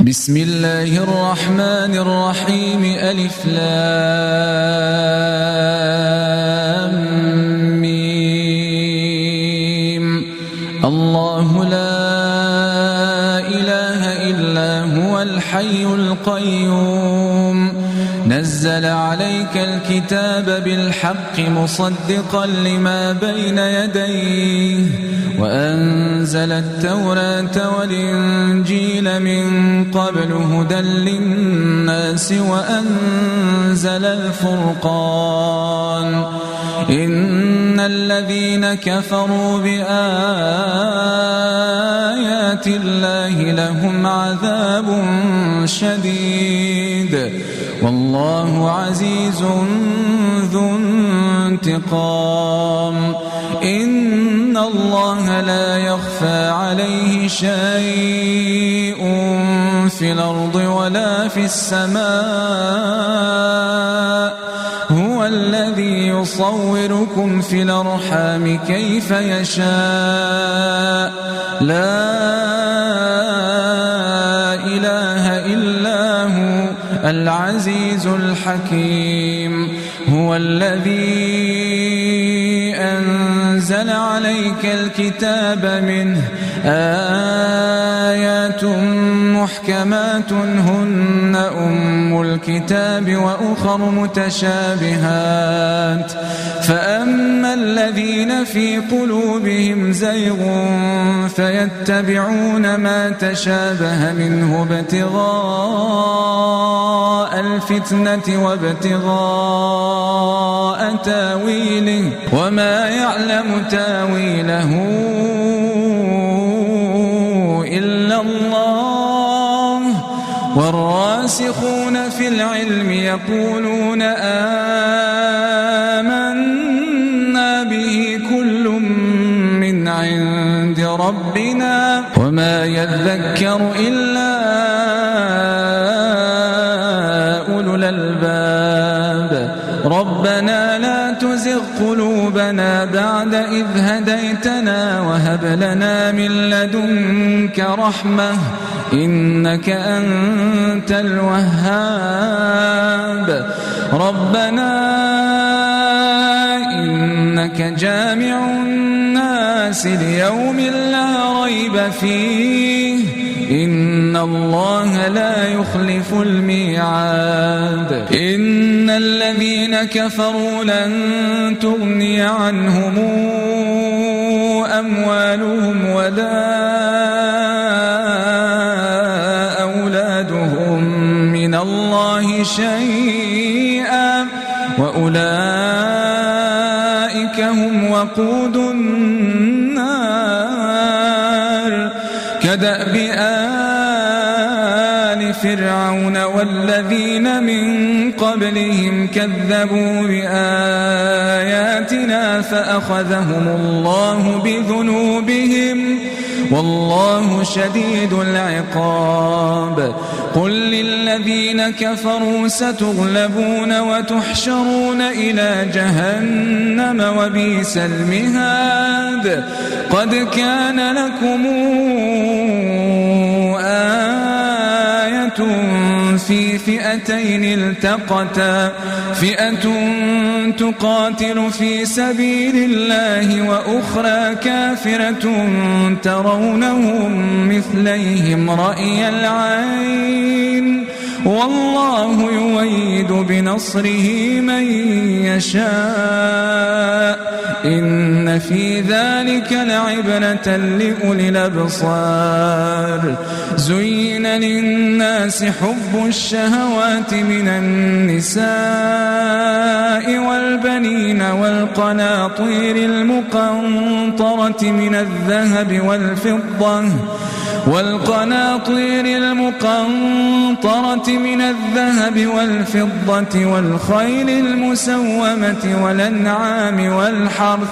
بسم الله الرحمن الرحيم ألف لام ميم. الله لا إله إلا هو الحي القيوم نزل عليك الكتاب بالحق مصدقا لما بين يديه وأنزل التوراة والإنجيل من قبل هدى للناس وأنزل الفرقان إن الذين كفروا بآيات الله لهم عذاب شديد والله عزيز ذو انتقام إن الله لا يخفى عليه شيء في الأرض ولا في السماء هو الذي يصوركم في الأرحام كيف يشاء لا إله إلا هو العزيز الحكيم هو الذي أنزل عليك الكتاب منه آيات محكمات هن أم الكتاب وأخر متشابهات فأما الذين في قلوبهم زيغ فيتبعون ما تشابه منه ابتغاء الفتنة وابتغاء تاويله وما يعلم تاويله إلا الله والراسخون في العلم يقولون آمنا به كل من عند ربنا وما يذكر إلا أولو الألباب ربنا لا تزغ قلوبنا بعد إذ هديتنا وهب لنا من لدنك رحمة إنك أنت الوهاب ربنا إنك جامع الناس ليوم لا ريب فيه إن الله لا يخلف الميعاد إن الذين كفروا لن تغني عنهم أموالهم ولا أولادهم من الله شيئا وأولئك هم وقود النار كدأب آل فرعون والذين من قبلهم كذبوا بآياتنا فأخذهم الله بذنوبهم والله شديد العقاب قل للذين كفروا ستغلبون وتحشرون إلى جهنم وبئس المهاد قد كان لكم آية في فئتين التقتا فئة تقاتل في سبيل الله وأخرى كافرة ترونهم مثليهم رأي العين والله يؤيد بنصره من يشاء إن في ذلك لعبرة لأولي الأبصار زين للناس حب الشهوات من النساء والبنين والقناطير المقنطرة من الذهب والفضة والخيل المسومة والأنعام والحرث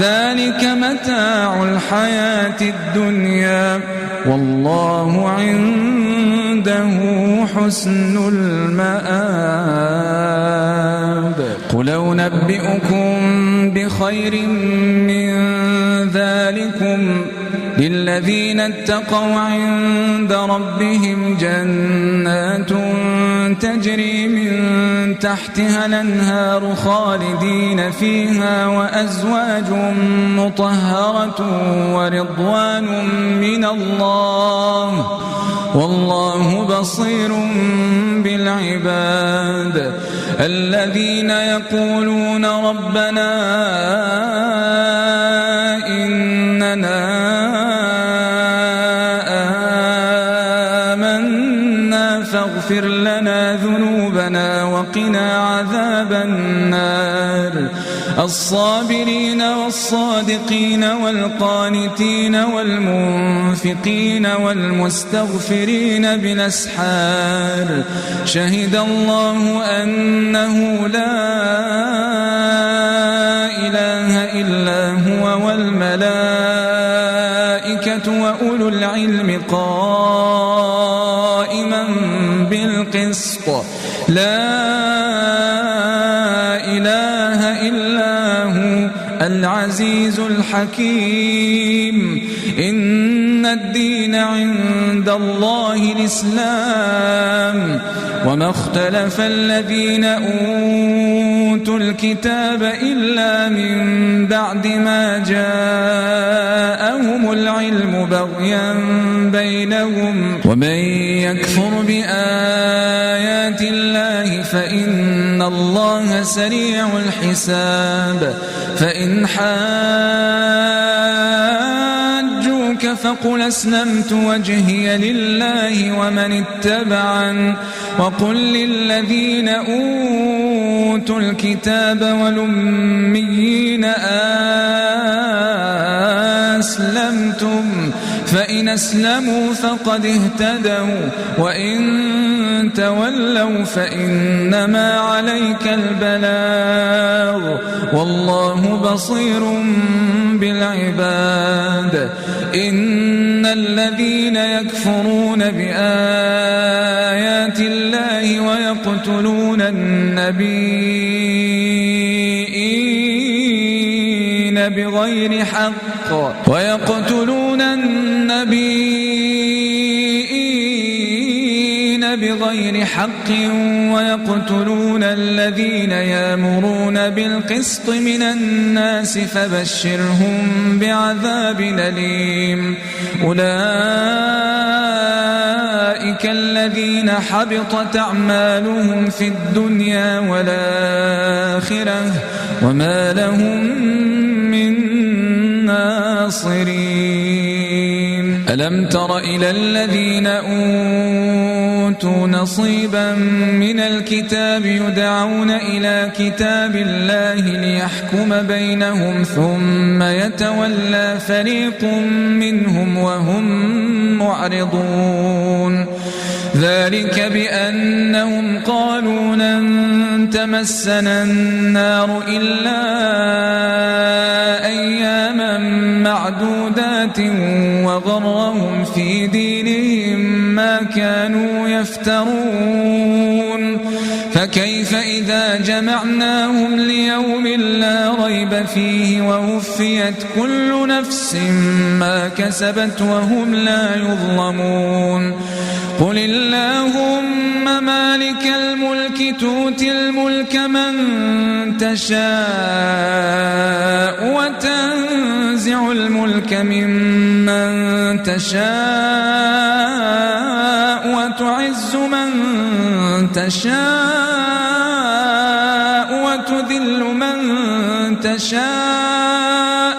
ذلك متاع الحياة الدنيا والله عنده حسن المآب قل أنبئكم بخير من ذلكم للذين اتقوا عند ربهم جنات تجري من تحتها الأنهار خالدين فيها وأزواج مطهرة ورضوان من الله والله بصير بالعباد الذين يقولون ربنا إننا آمنا فاغفر لنا ذنوبنا وقنا عذاب النار الصابرين والصادقين والقانتين والمنفقين والمستغفرين بالأسحار شهد الله أنه لا إله إلا هو والملائكة وأولو العلم قائما بالقسط لا إله إلا هو العزيز الحكيم إن الدين عند الله الإسلام وما اختلف الذين أوتوا الكتاب إلا من بعد ما جاءهم العلم بغيا بينهم ومن يكفر بآيات الله فإن الله سريع الحساب فإن حاجوك فقل أسلمت وجهي لله ومن اتبعن وقل للذين أوتوا الكتاب والأميين أسلمتم فإن أسلموا فقد اهتدوا وإن تولوا فإنما عليك البلاغ والله بصير بالعباد إن الذين يكفرون بآيات الله ويقتلون النبيين بغير حق ويقتلون الذين يأمرون بالقسط من الناس فبشرهم بعذاب أليم أولئك الذين حبطت أعمالهم في الدنيا والآخرة وما لهم من ناصرين ألم تر إلى الذين أوتوا نصيبا من الكتاب يدعون إلى كتاب الله ليحكم بينهم ثم يتولى فريق منهم وهم معرضون ذلك بأنهم قالوا لن تمسنا النار إلا أياما معدودات وغرهم في دينهم ما كانوا يفترون فكيف إذا جمعناهم ليوم لا ريب فيه ووفيت كل نفس ما كسبت وهم لا يظلمون قل اللهم مالك الملك تؤتي الملك من تشاء وتنزع الملك ممن تشاء وتعز من تشاء وتذل من تشاء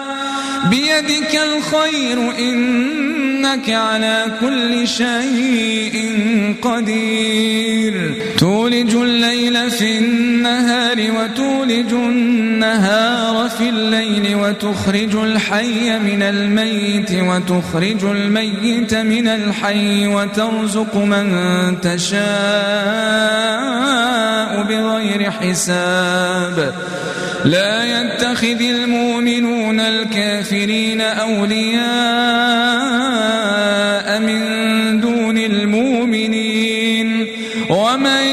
بيدك الخير إنك على كل شيء قدير تولج الليل في النهار وتولج النهار في الليل وتخرج الحي من الميت وتخرج الميت من الحي وترزق من تشاء بغير حساب لا يتخذ المؤمنون الكافرين أولياء من دون المؤمنين ومن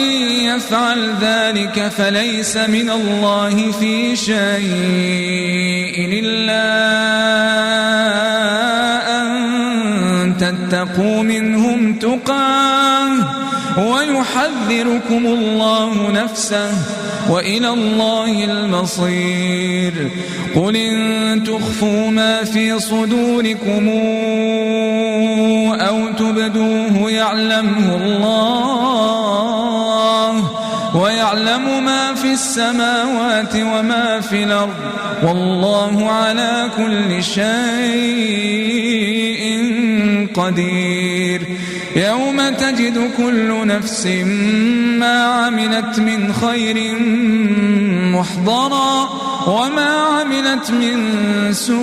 يفعل ذلك فليس من الله في شيء إلا أن تتقوا منهم تقاه ويحذركم الله نفسه وإلى الله المصير. قل إن تخفوا ما في صدوركم أو تبدوه يعلمه الله ويعلم ما في السماوات وما في الأرض والله على كل شيء قدير. يوم تجد كل نفس ما عملت من خير محضرا وما عملت من سوء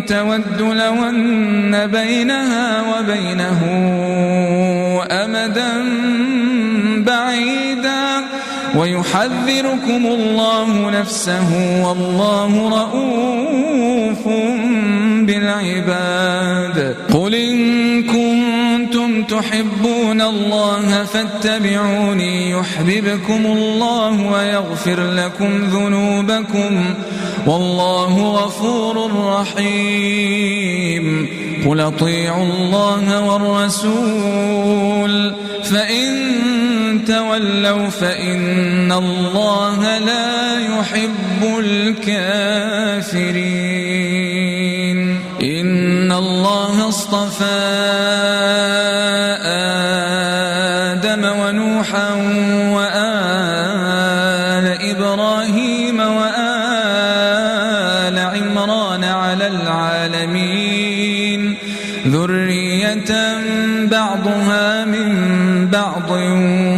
تود لو أن بينها وبينه أمدا بعيدا ويحذركم الله نفسه والله رؤوف بالعباد. قل إن كنتم تحبون الله فاتبعوني يحببكم الله ويغفر لكم ذنوبكم والله غفور رحيم. قل اطيعوا الله والرسول فإن تولوا فإن الله لا يحب الكافرين. إن الله اصطفى آدم ونوحا وآل إبراهيم وآل عمران على العالمين ذرية بعضها من بعض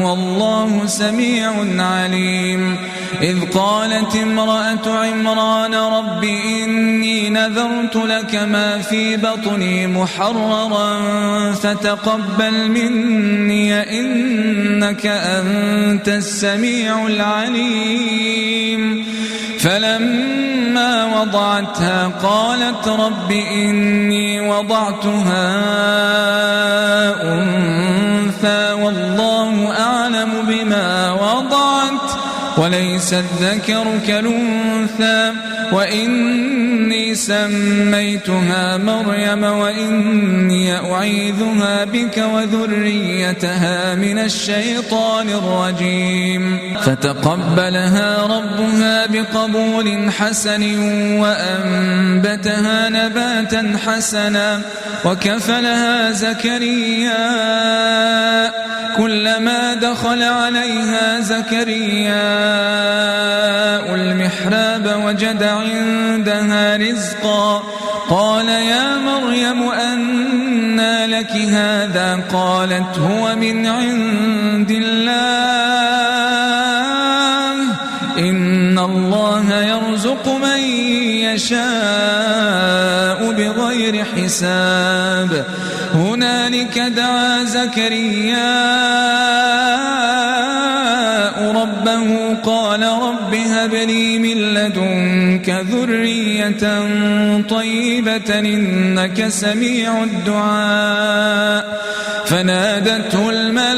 والله سميع عليم. إذ قالت امرأة عمران رب إني نذرت لك ما في بطني محررا فتقبل مني إنك أنت السميع العليم. فلما وضعتها قالت رب إني وضعتها أنثى والله أعلم بما وضعت وليس الذكر كالأنثى وإني سميتها مريم وإني أعيذها بك وذريتها من الشيطان الرجيم. فتقبلها ربها بقبول حسن وأنبتها نباتا حسنا وكفلها زكريا كلما دخل عليها زكرياء المحراب وجد عندها رزقا قال يا مريم أنى لك هذا قالت هو من عند الله إن الله يرزق من يشاء بغير حساب. هنالك دعا زكرياء ربه قال رب هب لي من لدنك ذرية طيبة إنك سميع الدعاء. فنادته الملائكة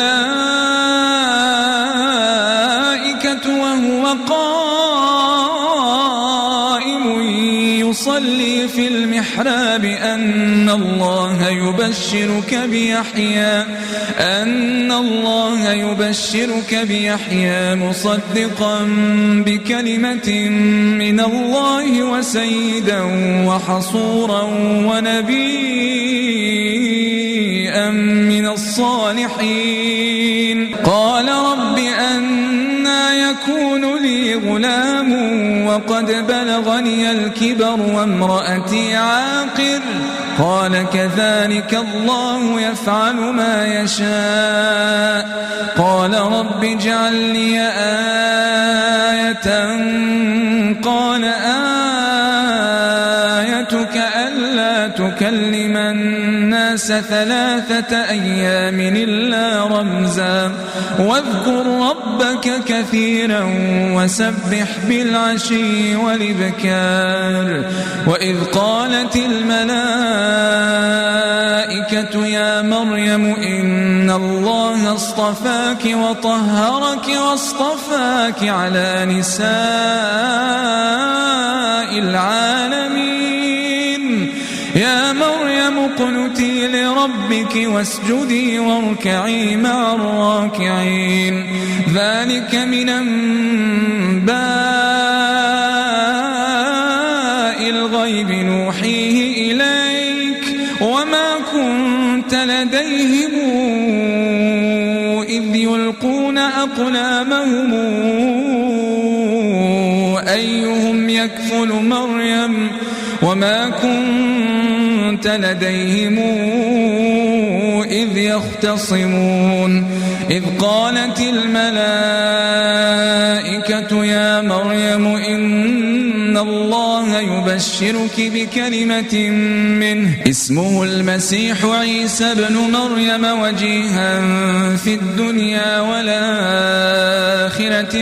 وهو قائم يصلي في المحراب أن الله يبشرك بيحيى مصدقا بكلمة من الله وسيدا وحصورا ونبيا من الصالحين. قال رب أنى يكون لي غلام وقد بلغني الكبر وامرأتي عاقر قال كذلك الله يفعل ما يشاء. قال رب اجعل لي آية قال آيتك ألا تكلم الناس 3 أيام إلا رمزا واذكر ربك كثيرا وسبح بالعشي والإبكار. وإذ قالت الملائكة يا مريم إن الله اصطفاك وطهرك واصطفاك على نساء العالمين يا مريم اقنتي لربك واسجدي واركعي مع الراكعين ذلك من أنباء الغيب نوحيه إليك وما كنت لديهم إذ يلقون أقلامهم أيهم يكفل مريم وما كنت لديهم إذ يختصمون إذ قالت الملائكة يا مريم إن الله يبشرك بكلمة منه اسمه المسيح عيسى ابن مريم وجيها في الدنيا والآخرة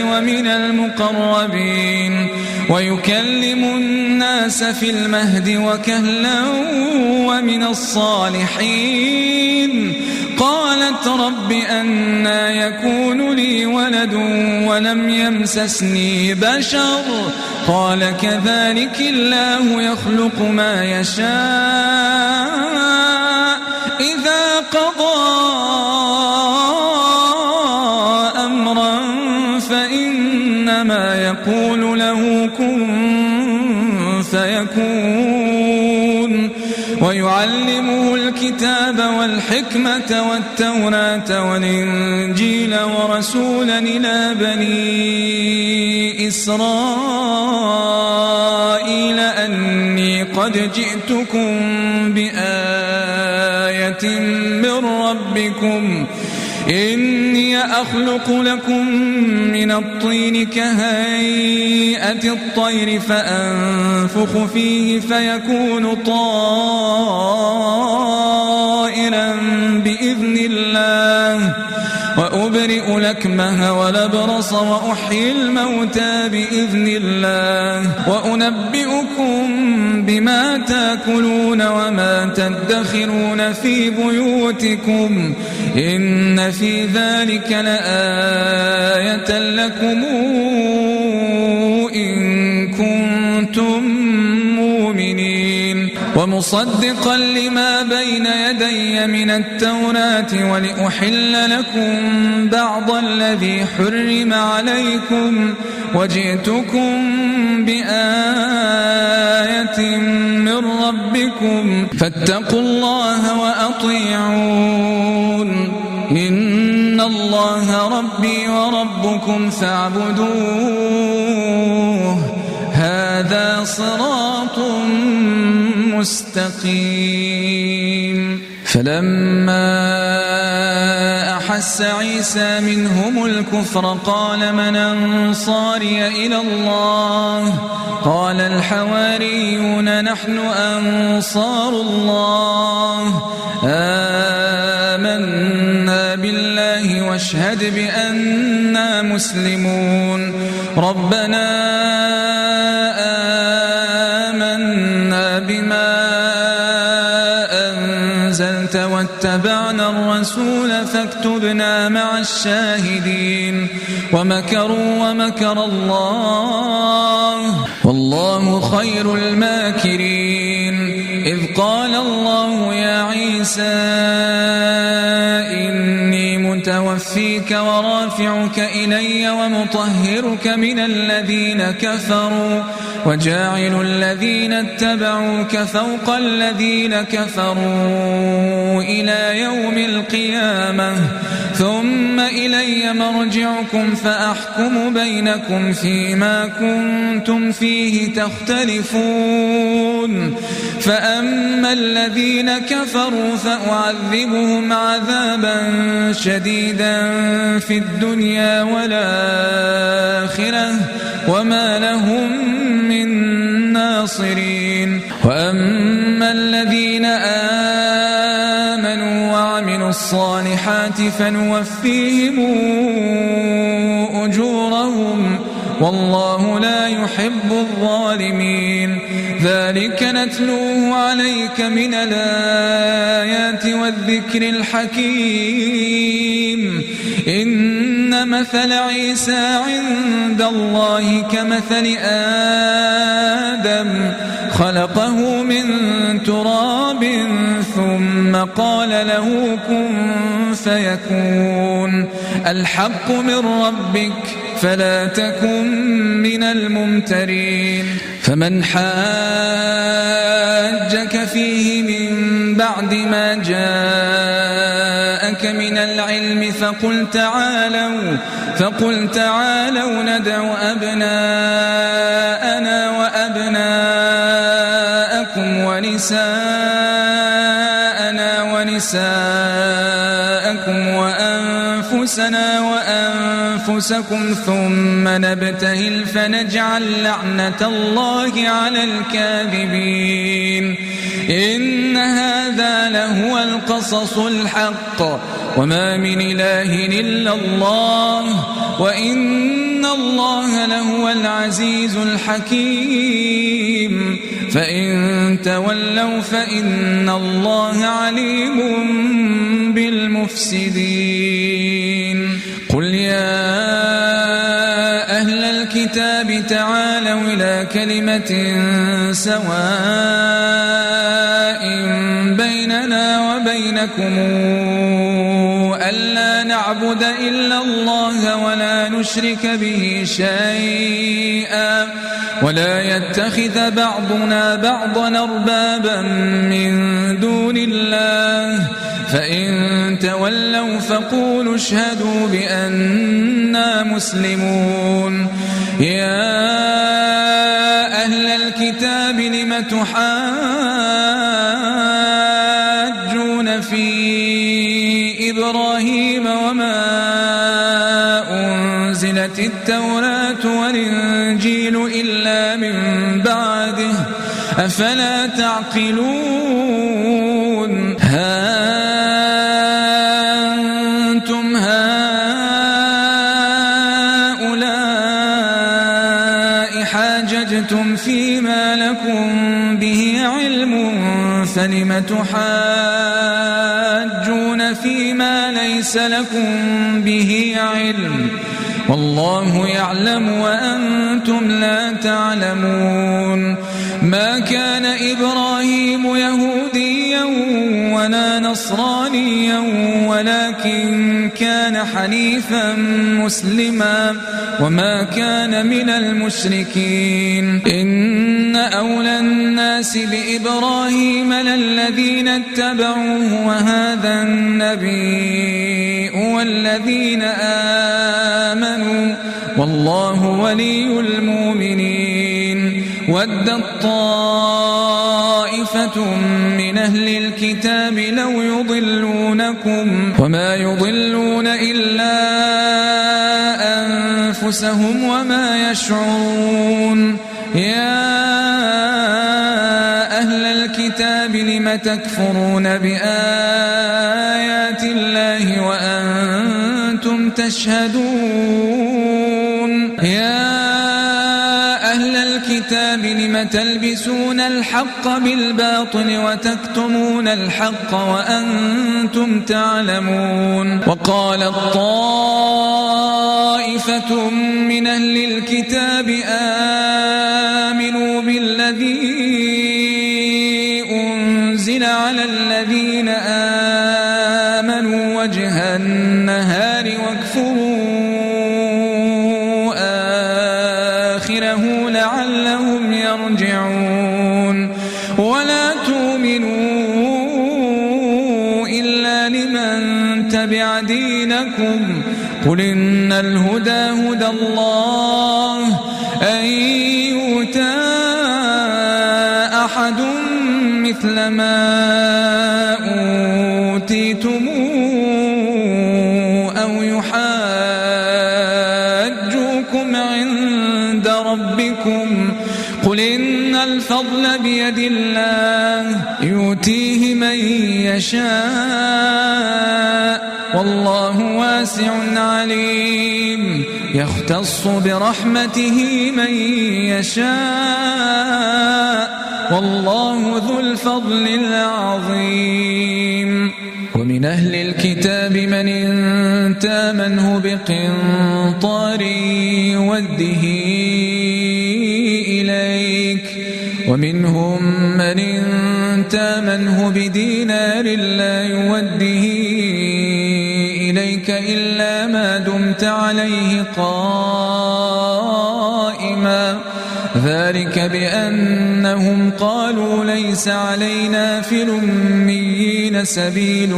ومن المقربين ويكلم الناس في المهد وكهلا ومن الصالحين قالت رب أنى يكون لي ولد ولم يمسسني بشر قال كذلك الله يخلق ما يشاء إذا قضى أمرا فإنما يقول له كن فيكون ويعلمه الكتاب والحكمة والتوراة والإنجيل ورسولا إلى بني إسرائيل أني قد جئتكم بآية من ربكم إني أخلق لكم من الطين كهيئة الطير فأنفخ فيه فيكون طائرا بإذن الله وأبرئ الأكمه والأبرص وأحيي الموتى بإذن الله وأنبئكم بما تأكلون وما تدخرون في بيوتكم إن في ذلك لآية لكم إن كنتم مؤمنين ومصدقا لما بين يدي من التوراة ولأحل لكم بعض الذي حرم عليكم وجئتكم بآية من ربكم فاتقوا الله وأطيعون إن الله ربي وربكم فاعبدوه هذا صراط مستقيم فلما أحس عيسى منهم الكفر قال من أنصاري إلى الله قال الحواريون نحن أنصار الله آمنا بالله واشهد بأننا مسلمون ربنا آمنا بما أنزلت واتبعنا الرسول فاكتبنا مع الشاهدين ومكروا ومكر الله والله خير الماكرين إذ قال الله يا عيسى إني متوفيك ورافعك إلي ومطهرك من الذين كفروا وجاعل الذين اتبعوك فوق الذين كفروا إلى يوم القيامة ثم إلي مرجعكم فأحكم بينكم فيما كنتم فيه تختلفون فأما الذين كفروا فأعذبهم عذابا شديدا في الدنيا والآخرة وما لهم من ناصرين وأما الذين آمنوا وعملوا الصالحات فنوفيهم أجورهم والله لا يحب الظالمين ذلك نتلوه عليك من الآيات والذكر الحكيم إن إن مثل عيسى عند الله كمثل آدم خلقه من تراب ثم قال له كن فيكون الحق من ربك فلا تكن من الممترين فمن حاجك فيه من بعد ما جاءك من العلم فقل تعالوا ندع أبناءنا وأبناءكم ونساءنا ونساءكم وأنفسنا وأنفسكم ثم نبتهل فنجعل لعنة الله على الكاذبين إن هذا لهو القصص الحق وما من إله إلا الله وإن الله لهو العزيز الحكيم فإن تولوا فإن الله عليم بالمفسدين قل يا أهل الكتاب تعالوا إلى كلمة سواء بيننا وبينكم ألا نعبد إلا الله ولا نشرك به شيئا ولا يتخذ بعضنا بعضا أربابا من دون الله فإن تولوا فقولوا اشهدوا بأننا مسلمون يا أهل الكتاب لم تحاجون في إبراهيم وما أنزلت التوراة والإنجيل إلا من بعده أفلا تعقلون أنتم هؤلاء حاججتم فيما لكم به علم فلم تحاجون فيما ليس لكم به علم والله يعلم وأنتم لا تعلمون ما كان إبراهيم يهوديا ولا نصرانيا ولكن كان حنيفا مسلما وما كان من المشركين إن أولى الناس بإبراهيم للذين اتبعوه وهذا النبي والذين آمنوا والله ولي المؤمنين ودت طائفة من أهل الكتاب لو يضلونكم وما يضلون إلا أنفسهم وما يشعرون يا أهل الكتاب لم تكفرون بآيات الله وأنتم تشهدون يا أهل الكتاب لم تلبسون الحق بالباطل وتكتمون الحق وأنتم تعلمون وقالت طائفة من أهل الكتاب آمنوا بالذي أنزل على الذين آمنوا وجه النهار واكفروا آخره لعلهم يرجعون ولا تؤمنوا إلا لمن تبع دينكم قل إن الهدى هدى الله أن يؤتى أحد مثل ما أوتيتم أو يحاجوكم عند ربكم قل إن الفضل بيد الله يؤتيه من يشاء والله واسع عليم يختص برحمته من يشاء والله ذو الفضل العظيم ومن ومن أهل الكتاب من إن تامنه بقنطار يوده إليك ومنهم من إن تامنه بدينار لا يوده إليك إلا ما دمت عليه قائما ذلك بأنهم قالوا ليس علينا في الأميين سبيل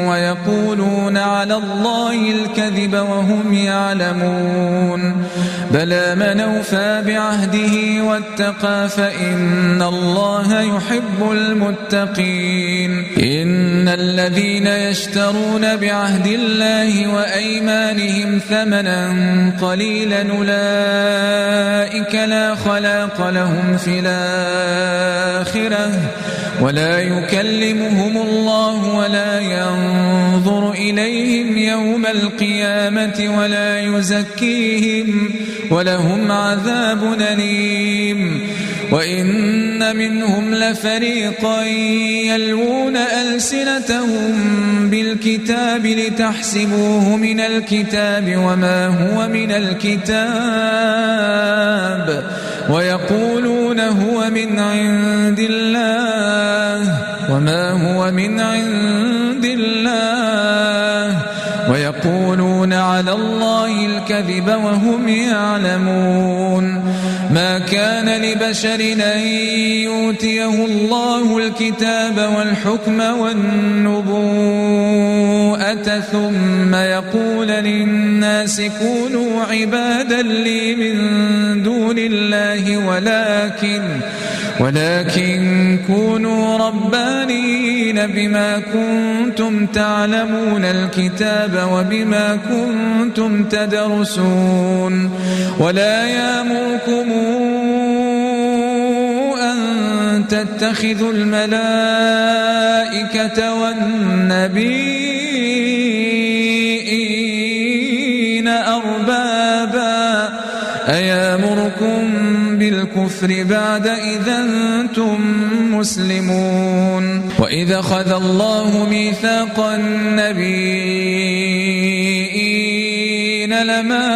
ويقولون على الله الكذب وهم يعلمون بلى من أوفى بعهده واتقى فإن الله يحب المتقين إن الذين يشترون بعهد الله وأيمانهم ثمنا قليلا أولئك لا خلاق لهم في الآخرة ولا يكلمهم الله ولا ينظر إليهم يوم القيامة ولا يزكيهم ولهم عذاب أليم وإن منهم لفريقا يلوون ألسنتهم بالكتاب لتحسبوه من الكتاب وما هو من الكتاب ويقولون هو من عند الله وما هو من عند الله ويقولون على الله الكذب وهم يعلمون ما كان لبشر أن يؤتيه الله الكتاب والحكم والنبوءة ثم يقول للناس كونوا عبادا لي من دون الله ولكن كونوا ربانيين بما كنتم تعلمون الكتاب وبما كنتم تدرسون ولا يأمركم أن تتخذوا الملائكة والنبيين أربابا أيامركم بالكفر بعد إذا أنتم مسلمون وإذا أخذ الله ميثاق النبيين لما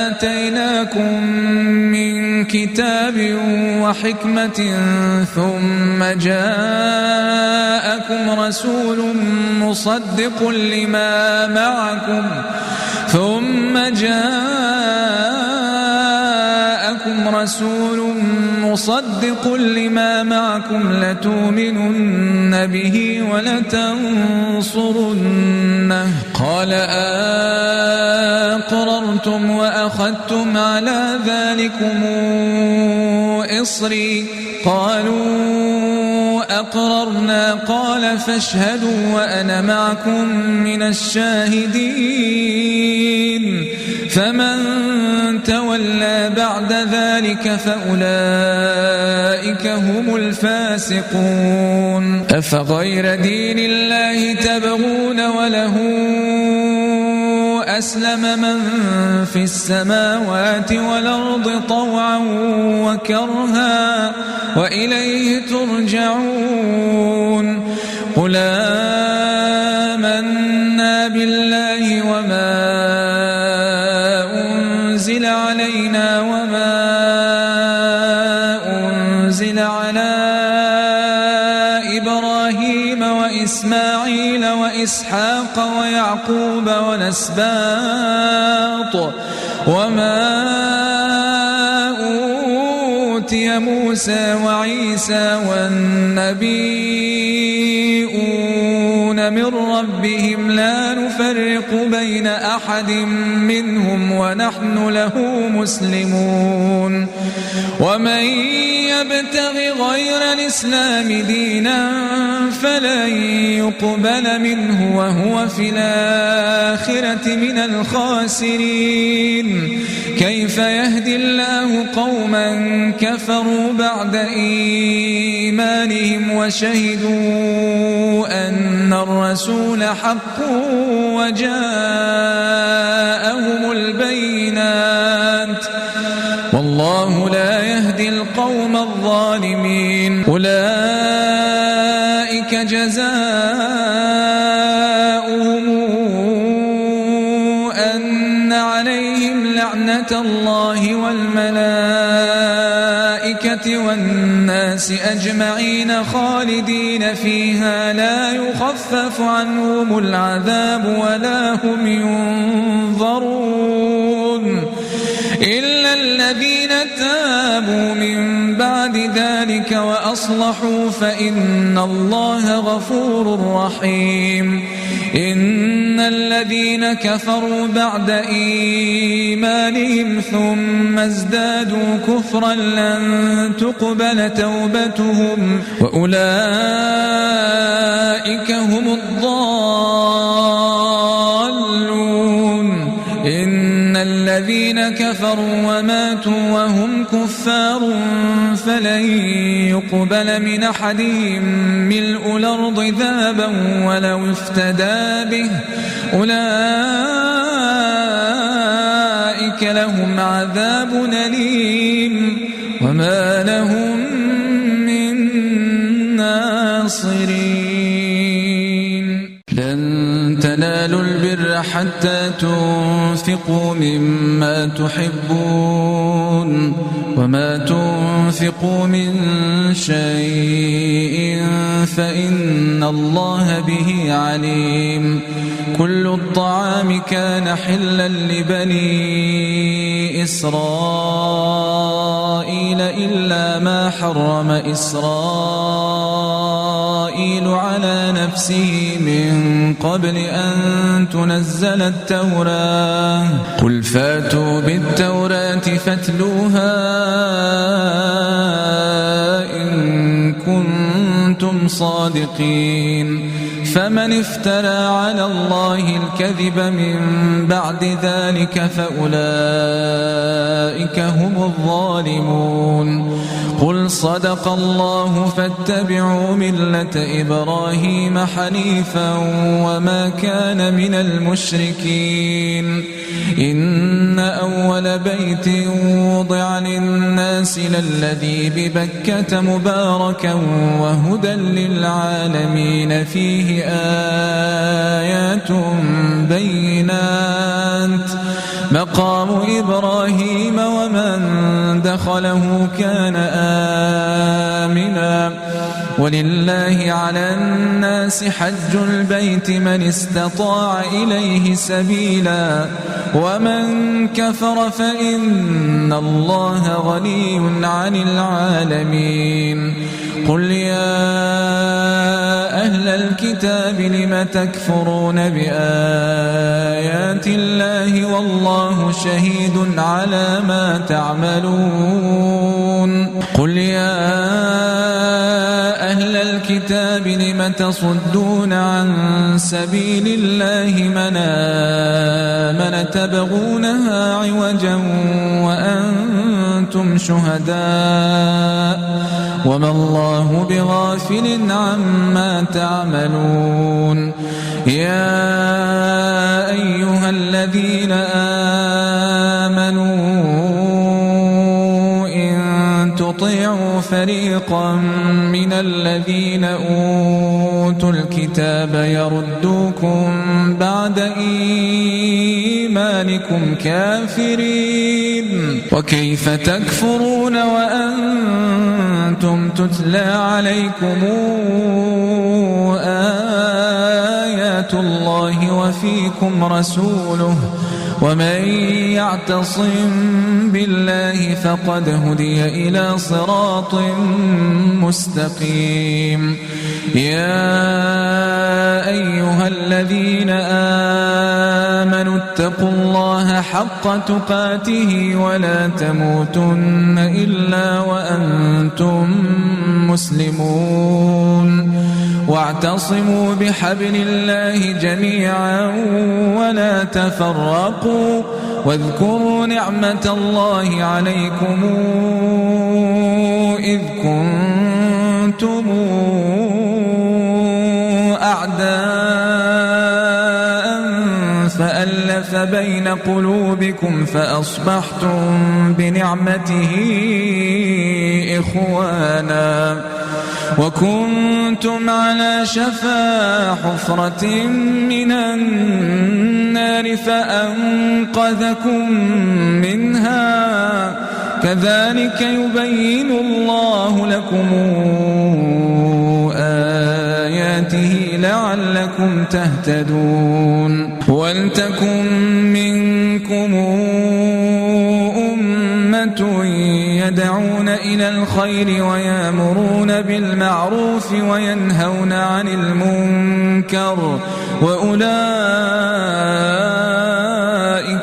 آتيناكم من كتاب وحكمة ثم جاءكم رسول مصدق لما معكم لتؤمنن به ولتنصرنه قال أقررتم وأخذتم على ذلكم إصري قالوا أقررنا قال فاشهدوا وأنا معكم من الشاهدين فمن تولى بعد ذلك فأولئك هم الفاسقون أفغير دين الله تبغون وله أسلم من في السماوات والأرض طوعا وكرها وإليه ترجعون قل آمنا بالله وما أنزل علينا وما أنزل على إبراهيم وإسماعيل وإسحاق ويعقوب والأسباط وما أوتي موسى وعيسى والنبيون من ربهم لا نفرق بين أحد منهم ونحن له مسلمون ومن يبتغ غير الإسلام دينا فلن يقبل منه وهو في الآخرة من الخاسرين كيف يهدي الله قوما كفروا بعد إيمانهم وشهدوا أن الرسول حق وجاءهم البينات والله لا يهدي القوم الظالمين أولئك جزاؤهم أن عليهم لعنة الله والملائكة والناس أجمعين خالدين فيها لا يخفف عنهم العذاب ولا هم ينظرون إلا الذين تابوا من بعد ذلك وأصلحوا فإن الله غفور رحيم إن الذين كفروا بعد إيمانهم ثم ازدادوا كفرا لن تقبل توبتهم وأولئك هم الضالون إن الذين كفروا وماتوا وهم كفار فلن يقبل من أحدهم ملء الأرض ذهبا ولو افتدى به أولئك لهم عذاب أليم وما لهم من ناصرين لن تنالوا البر حتى تنفقوا مما تحبون وما تنفقوا من شيء فإن الله به عليم كل الطعام كان حلا لبني إسرائيل إلا ما حرم إسرائيل على نفسه من قبل أن تنزل التوراة قل فاتوا بالتوراة فاتلوها إن كنتم صادقين فمن افترى على الله الكذب من بعد ذلك فأولئك هم الظالمون قل صدق الله فاتبعوا ملة إبراهيم حنيفا وما كان من المشركين إن أول بيت وضع للناس للذي ببكة مباركا وهدى للعالمين فيه آيات بينات مقام إبراهيم ومن دخله كان آمنا ولله على الناس حج البيت من استطاع إليه سبيلا ومن كفر فإن الله غني عن العالمين قل يا أهل الكتاب لم تكفرون بآيات الله والله شهيد على ما تعملون قل يا أهل الكتاب لم تصدون عن سبيل الله من آمن تبغونها عوجا وأنتم شهداء وما الله بغافل عما تعملون يا أيها الذين آمنوا إن تطيعوا فريقا من الذين أوتوا الكتاب يردوكم بعد إيمانكم كافرين وكيف تكفرون وأنتم تتلى عليكم آيات الله وفيكم رسوله ومن يعتصم بالله فقد هدي إلى صراط مستقيم يا أيها الذين آمنوا اتقوا الله حق تقاته ولا تموتن إلا وأنتم مسلمون واعتصموا بحبل الله جميعا ولا تفرقوا واذكروا نعمة الله عليكم إذ كنتم أعداء فألف بين قلوبكم فأصبحتم بنعمته إخوانا وكنتم على شفا حفرة من النار فأنقذكم منها كذلك يبين الله لكم آياته لعلكم تهتدون ولتكن منكم أمة يدعون إلى الخير ويأمرون بالمعروف وينهون عن المنكر وأولئك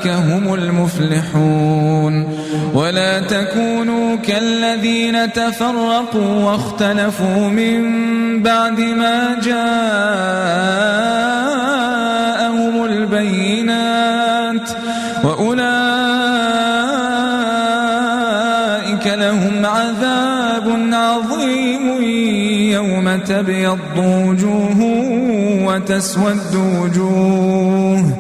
هم المفلحون ولا تكونوا كالذين تفرقوا واختلفوا من بعد ما جاءهم البينات وأولئك لهم عذاب عظيم يوم تبيض وجوه وتسود وجوه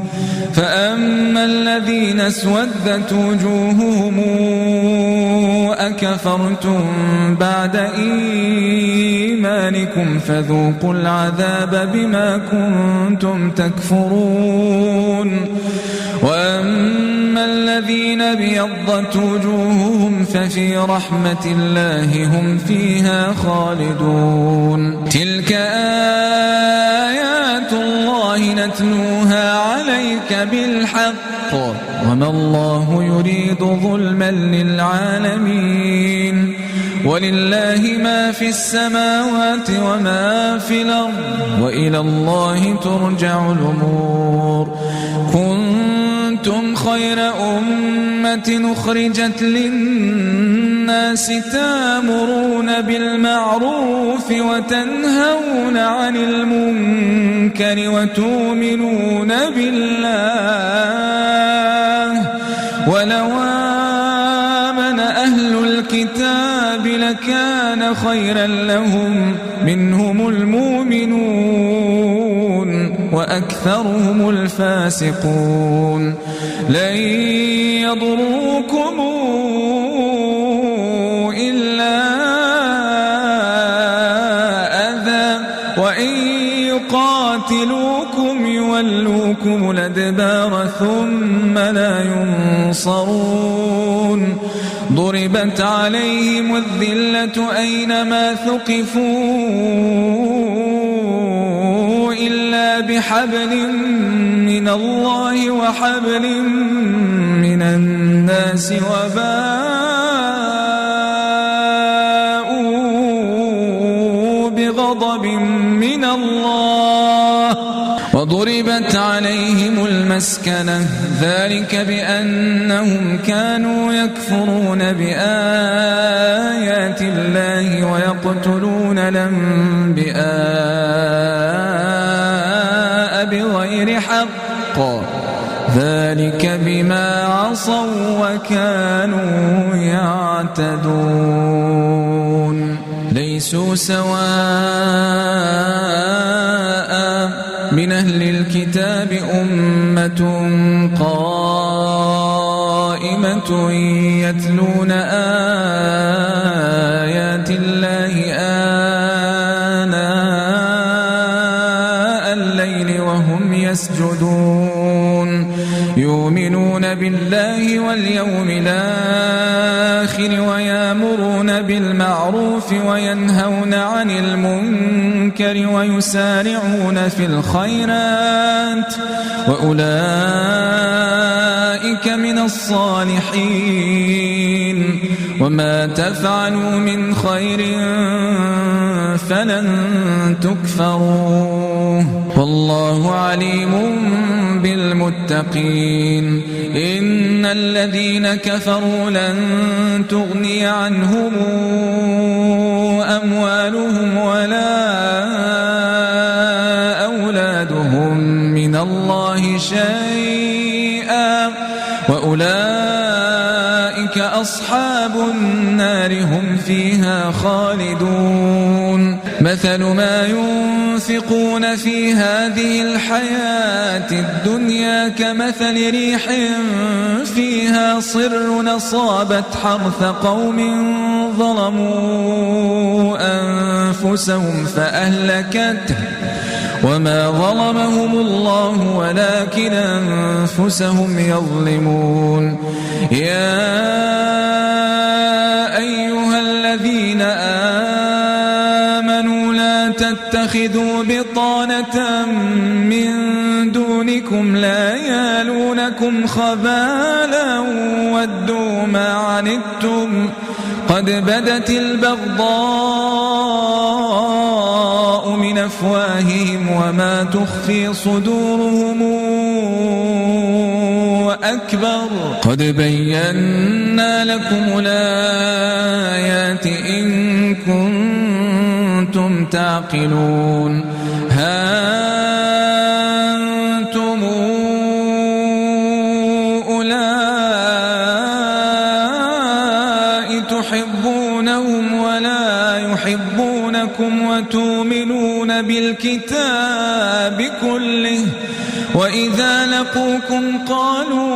فأما الذين اسودت وجوههم أكفرتم بعد إيمانكم فذوقوا العذاب بما كنتم تكفرون وأما الذين ابيضت وجوههم ففي رحمة الله هم فيها خالدون تلك آيات الله نتلوها عليك بالحق وما الله يريد ظلما للعالمين ولله ما في السماوات وما في الأرض وإلى الله ترجع الأمور كنتم خير أمة أخرجت للناس تأمرون بالمعروف وتنهون عن المنكر وتؤمنون بالله ولو آمن أهل الكتاب لكان خيرا لهم منهم المؤمنون وأكثرهم الفاسقون لن يضروكم إلا أذى وإن يقاتلوكم يولوكم الأدبار ثم لا ينصرون ضربت عليهم الذلة أينما ثقفوا إلا بحبل من الله وحبل من الناس وباءوا بغضب من الله وضربت عليهم المسكنة ذلك بأنهم كانوا يكفرون بآيات الله ويقتلون الأنبياء بغير حق ذلك بما عصوا وكانوا يعتدون ليسوا سواء من أهل الكتاب أمة قائمة يتلون آيات الله آناء الليل وهم يسجدون يؤمنون بالله واليوم الآخر ويأمرون بالمعروف وينهون عن المنكر ويسارعون في الخيرات وأولئك من الصالحين وما تفعلوا من خير فلن تكفروه والله عليم بالمتقين إن الذين كفروا لن تغني عنهم أموالهم ولا أولادهم من الله شيئا وأولئك أصحاب النار هم فيها خالدون مثل ما ينفقون والمنافقون في هذه الحياة الدنيا كمثل ريح فيها صر أصابت حرث قوم ظلموا أنفسهم فأهلكته وما ظلمهم الله ولكن أنفسهم يظلمون. يا أيها الذين آمنوا لا تتخذوا بطانة من دونكم لا يالونكم خبالا ودوا ما عنتم قد بدت البغضاء من أفواههم وما تخفي صدورهم أكبر قد بينا لكم الآيات إن كنتم تعقلون. ها أنتم أولئك تحبونهم ولا يحبونكم وتؤمنون بالكتاب كله وإذا لقوكم قالوا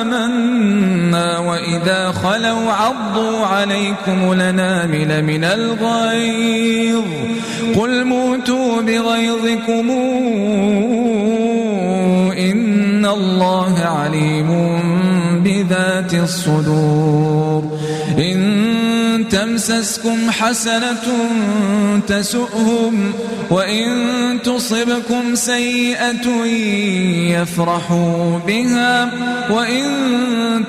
آمنا وإذا خلوا عضوا عليكم الأنامل من الغيظ قل موتوا بغيظكم إن الله عليم بذات الصدور. إن تمسسكم حسنة تسؤهم وإن تصبكم سيئة يفرحوا بها وإن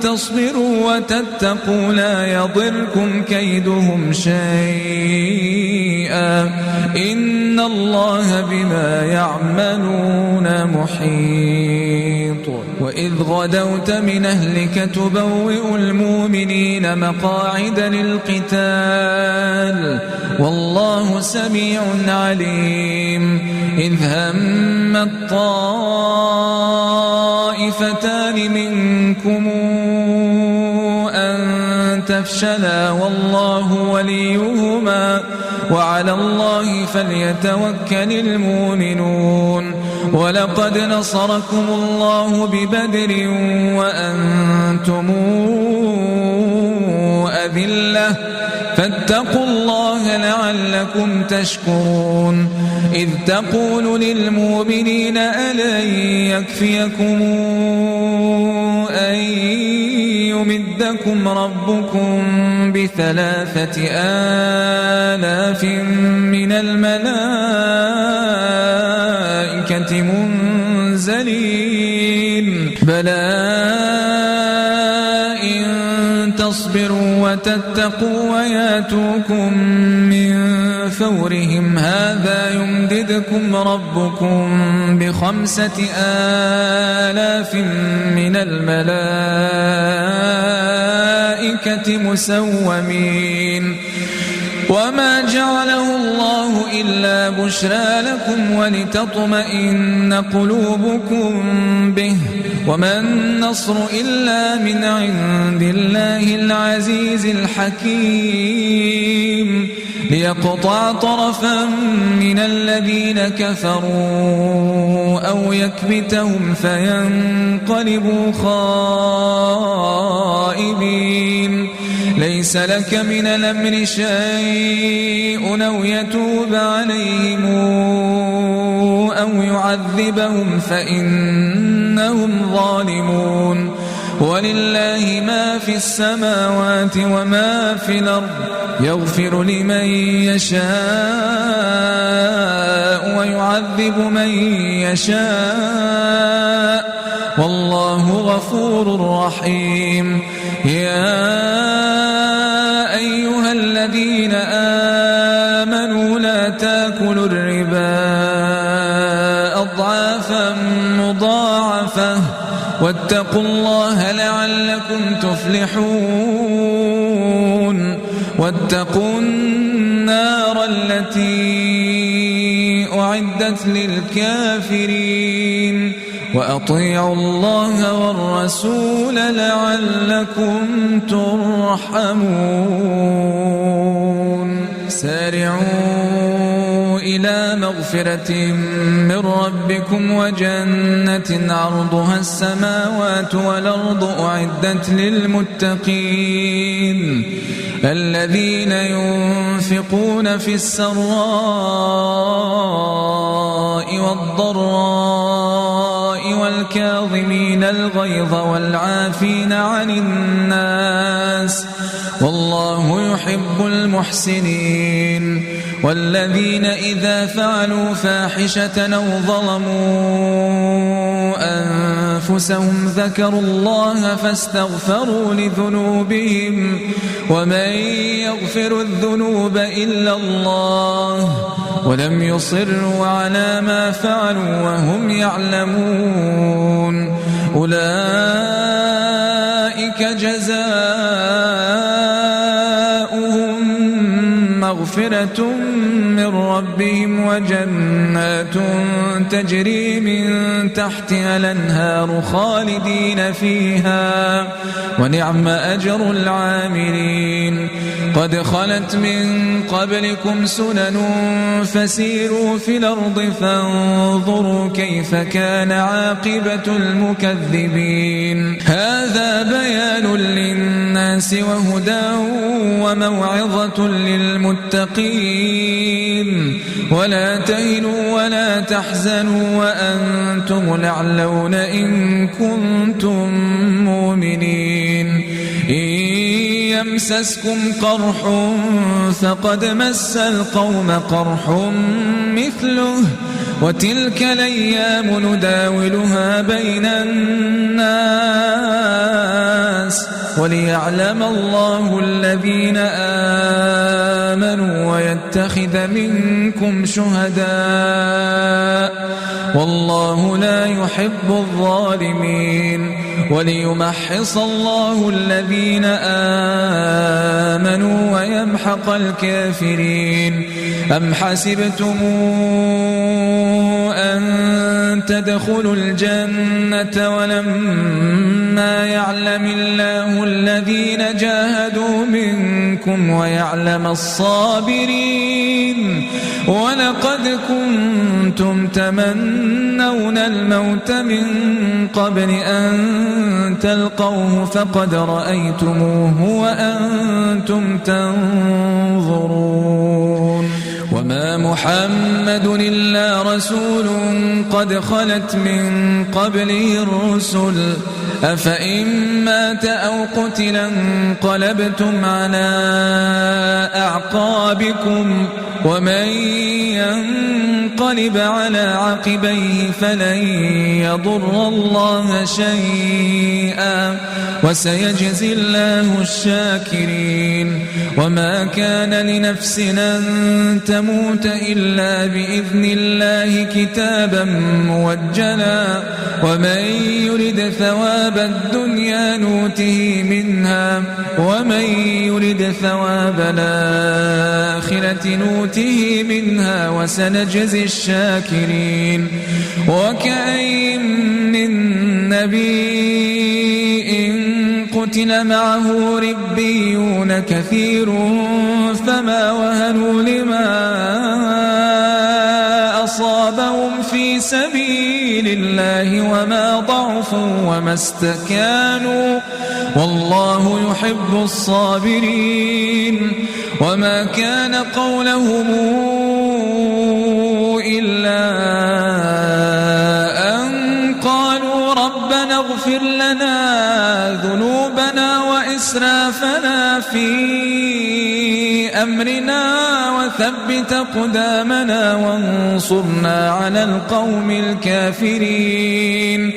تصبروا وتتقوا لا يضركم كيدهم شيئا إن الله بما يعملون محيط. وإذ غدوت من أهلك تبوئ المؤمنين مقاعد للقتال والله سميع عليم. إذ هم الطائفتان منكم أن تفشلا والله وليهما وعلى الله فليتوكل المؤمنون. ولقد نصركم الله ببدر وأنتم أذلة فاتقوا الله لعلكم تشكرون. إذ تقول للمؤمنين ألن يكفيكم أن يمدكم ربكم ب3,000 من الملائكة منزلين بلى إن تصبروا وتتقوا وياتوكم من فورهم هذا يمددكم ربكم ب5,000 من الملائكة مسومين. وما جعله الله إلا بشرى لكم ولتطمئن قلوبكم به وما النصر إلا من عند الله العزيز الحكيم ليقطع طرفا من الذين كفروا أو يكبتهم فينقلبوا خائبين. ليس لك من الأمر شيء أو يتوب عليهم أو يعذبهم فإنهم ظالمون. ولله ما في السماوات وما في الأرض يغفر لمن يشاء ويعذب من يشاء والله غفور رحيم. يا أيها الذين آمنوا لا تأكلوا الربا أضعافا مضاعفة واتقوا الله لعلكم تفلحون. واتقوا النار التي أعدت للكافرين وأطيعوا الله والرسول لعلكم ترحمون. سارعوا إلى مغفرة من ربكم وجنة عرضها السماوات والأرض أعدت للمتقين الذين ينفقون في السراء والضراء والكاظمين الغيظ والعافين عن الناس والله يحب المحسنين والذين إذا فعلوا فاحشة أو ظلموا أنفسهم ذكروا الله فاستغفروا لذنوبهم ومن يغفر الذنوب إلا الله ولم يصروا على ما فعلوا وهم يعلمون أولئك جزاؤهم مغفرة من ربهم وجنات تجري من تحتها الأنهار خالدين فيها ونعم أجر العاملين قد خلت من قبلكم سنن فسيروا في الأرض فانظروا كيف كان عاقبة المكذبين هذا بيان للناس وهدى وموعظة للمتقين ولا تهنوا ولا تحزنوا وأنتم الأعلون إن كنتم مؤمنين إن يمسسكم قرح فقد مس القوم قرح مثله وتلك الأيام نداولها بين الناس وليعلم الله الذين آمنوا ويتخذ منكم شهداء والله لا يحب الظالمين وليمحص الله الذين آمنوا ويمحق الكافرين أم حسبتم أن تدخلوا الجنة ولما يعلم الله الذين جاهدوا منكم ويعلم الصابرين ولقد كنتم تمنون الموت من قبل أن تلقوه فقد رأيتموه وأنتم تنظرون وما محمد إلا رسول قد خلت من قبله الرسل أفإن مات أو قتل انقلبتم على أعقابكم ومن ينقلب على عقبيه فلن يضر الله شيئا وسيجزي الله الشاكرين وما كان لنفس أن تموت إلا بإذن الله كتابا موجلا ومن يرد ثواب الدنيا نوته منها ومن يرد ثواب الآخرة نوته منها وسنجزي الشاكرين وكأين من نبي قتل معه ربيون كثير فما وهنوا لما أصابهم في سبيل الله وما ضعفوا وما استكانوا والله يحب الصابرين وما كان قولهم إلا أن قالوا ربنا اغفر لنا ذنوبنا وإسرافنا في أمرنا وثبت قدامنا وانصرنا على القوم الكافرين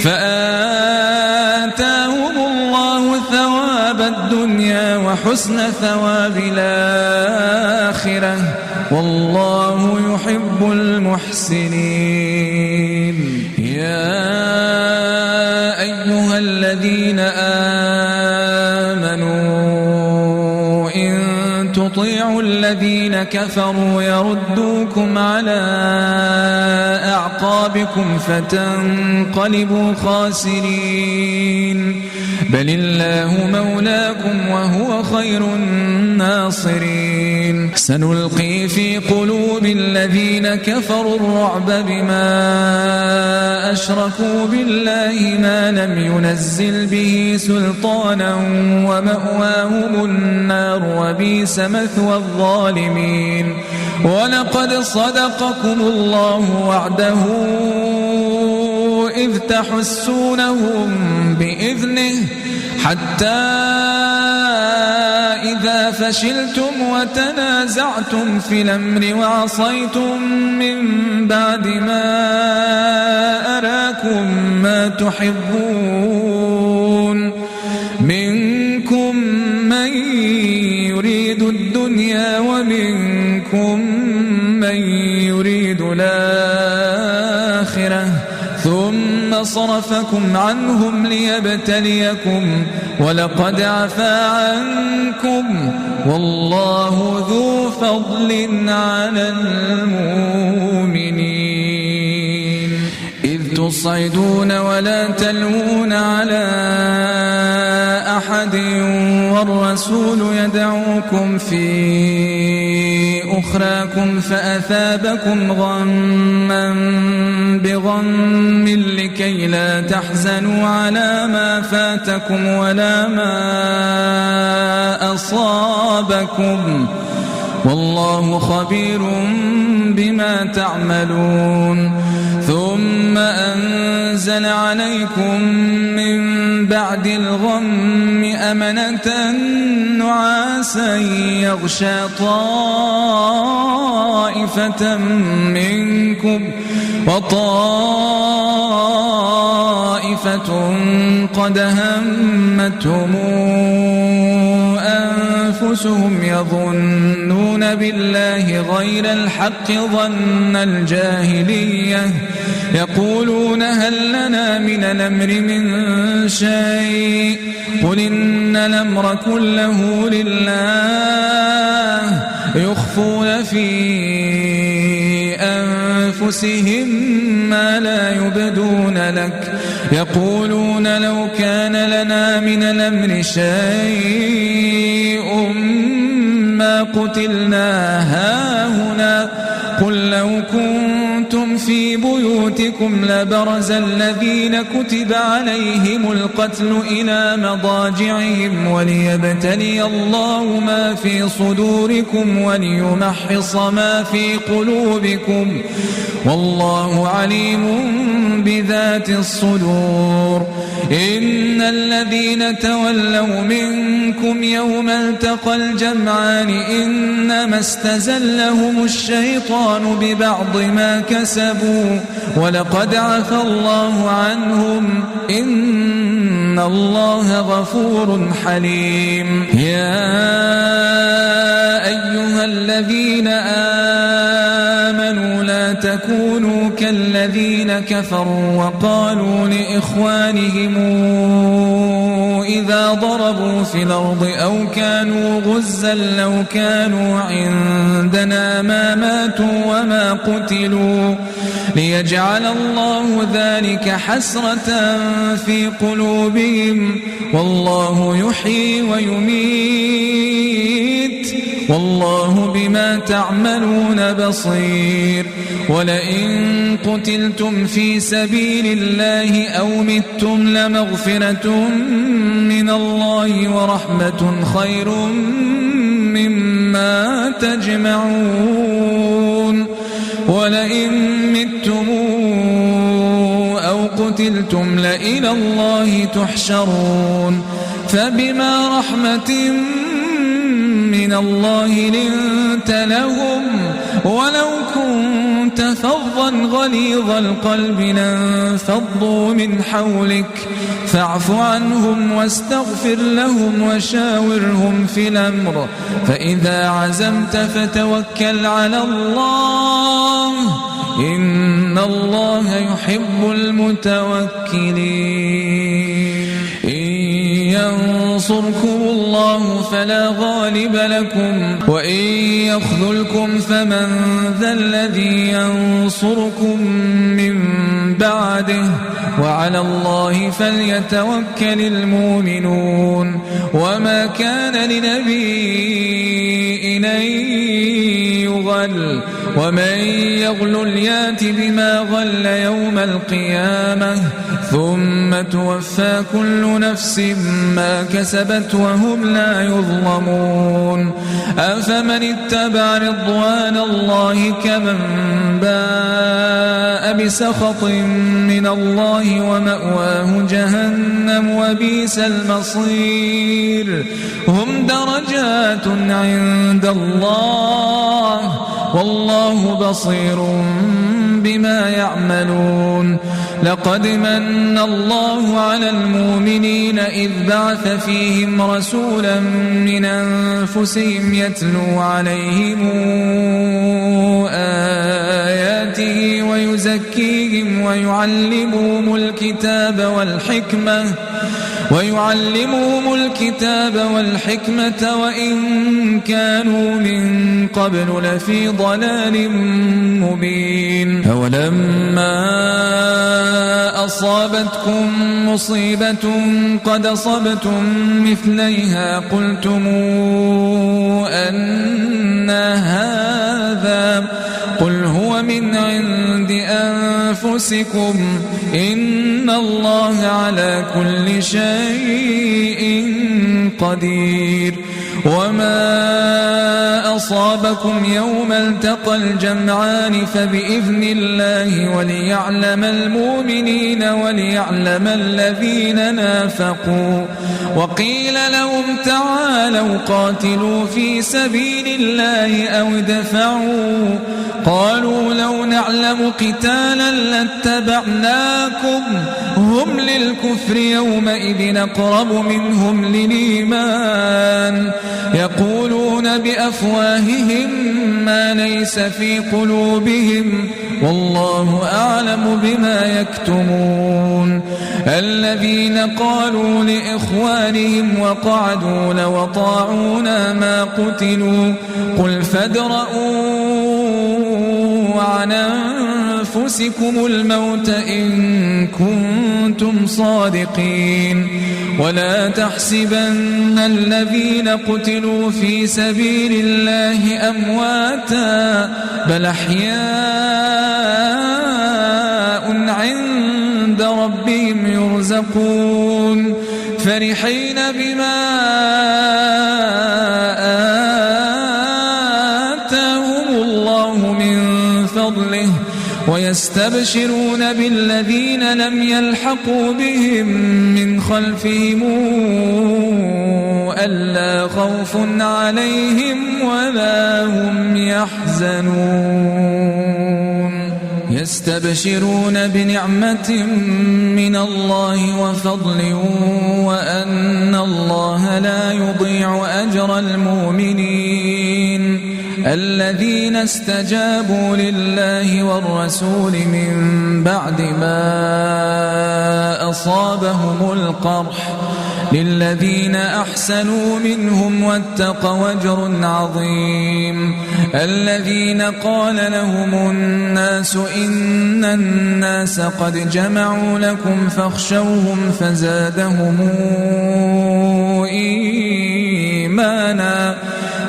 فآتاهم الله ثواب الدنيا وحسن ثواب الآخرة والله يحب المحسنين يا أيها الذين آمنوا إن تطيعوا الذين كفروا يردوكم على أعقابكم فتنقلبوا خاسرين بل الله مولاكم وهو خير الناصرين سنلقي في قلوب الذين كفروا الرعب بما أشركوا بالله ما لم ينزل به سلطانا ومأواهم النار وبئس مثوى الظالمين ولقد صدقكم الله وعده إذ تحسونهم بإذنه حتى إذا فشلتم وتنازعتم في الأمر وعصيتم من بعد ما أراكم ما تحبون منكم من يريد الدنيا ومنكم من يريد الآخرة ثم صرفكم عنهم ليبتليكم ولقد عفا عنكم والله ذو فضل على المؤمنين إذ تصعدون ولا تلوون على أحد والرسول يدعوكم في أخراكم فأثابكم غما بغم لكي لا تحزنوا على ما فاتكم ولا ما أصابكم والله خبير بما تعملون ثم أنزل عليكم من بعد الغم أمنة نعاسا يغشى طائفة منكم وطائفة قد همتهم أنفسهم يظنون بالله غير الحق ظن الجاهلية يقولون هل لنا من الأمر من شيء قل إن الأمر كله لله يخفون في أنفسهم ما لا يبدون لك يقولون لو كان لنا من الأمر شيء ما قتلنا هاهنا قل لو كنتم في بيوتكم لبرز الذين كتب عليهم القتل إلى مضاجعهم وليبتلي الله ما في صدوركم وليمحص ما في قلوبكم والله عليم بذات الصدور إن الذين تولوا منكم يوم التقى الجمعان إنما استزلهم الشيطان ببعض ما كسبوا ولقد عفى الله عنهم إن الله غفور حليم يا أيها الذين آمنوا لا تكونوا كالذين كفروا وقالوا لإخوانهم إذا ضربوا في الأرض أو كانوا غزا لو كانوا عندنا ما ماتوا وما قتلوا ليجعل الله ذلك حسرة في قلوبهم والله يحيي ويميت والله بما تعملون بصير ولئن قتلتم في سبيل الله أو متم لمغفرة من الله ورحمة خير مما تجمعون ولئن متم أو قتلتم لإلى الله تحشرون فبما رحمة من الله لنت لهم ولو كنت فظا غليظ القلب لانفضوا من حولك فاعف عنهم واستغفر لهم وشاورهم في الأمر فإذا عزمت فتوكل على الله إن الله يحب المتوكلين إن ينصركم الله الله فلا غالب لكم وإن يخذلكم فمن ذا الذي ينصركم من بعده وعلى الله فليتوكل المؤمنون وما كان لنبي أن يغل ومن يغل يات بما غل يوم القيامة ثم توفى كل نفس ما كسبت وهم لا يظلمون أفمن اتبع رضوان الله كمن باء بسخط من الله ومأواه جهنم وبئس المصير هم درجات عند الله والله بصير بما يعملون لقد من الله على المؤمنين إذ بعث فيهم رسولا من أنفسهم يتلو عليهم آياته ويزكيهم ويعلمهم الكتاب والحكمة وإن كانوا من قبل لفي ضلال مبين أولما أصابتكم مصيبة قد أصبتم مثليها قلتم أن هذا قل هو من عند أنفسكم إن الله على كل شيء قدير وما أصابكم يوم التقى الجمعان فبإذن الله وليعلم المؤمنين وليعلم الذين نافقوا وقيل لهم تعالوا قاتلوا في سبيل الله أو ادفعوا قالوا لو نعلم قتالا لاتبعناكم هم للكفر يومئذ أقرب منهم للإيمان يقولون بأفواههم ما ليس في قلوبهم والله أعلم بما يكتمون الذين قالوا لإخوانهم وقعدوا لو أطاعونا ما قتلوا قل فادرءوا عن أنفسكم الموت إن كنتم صادقين ولا تحسبن الذين قتلوا في سبيل الله أمواتا بل أحياء عند ربهم يرزقون فرحين بما آتاهم الله من فضله ويستبشرون بالذين لم يلحقوا بهم من خلفهم ألا خوف عليهم ولا هم يحزنون يستبشرون بنعمة من الله وفضل وأن الله لا يضيع أجر المؤمنين الذين استجابوا لله والرسول من بعد ما أصابهم القرح للذين أحسنوا منهم واتقوا أجر عظيم الذين قال لهم الناس إن الناس قد جمعوا لكم فاخشوهم فزادهم إيمانا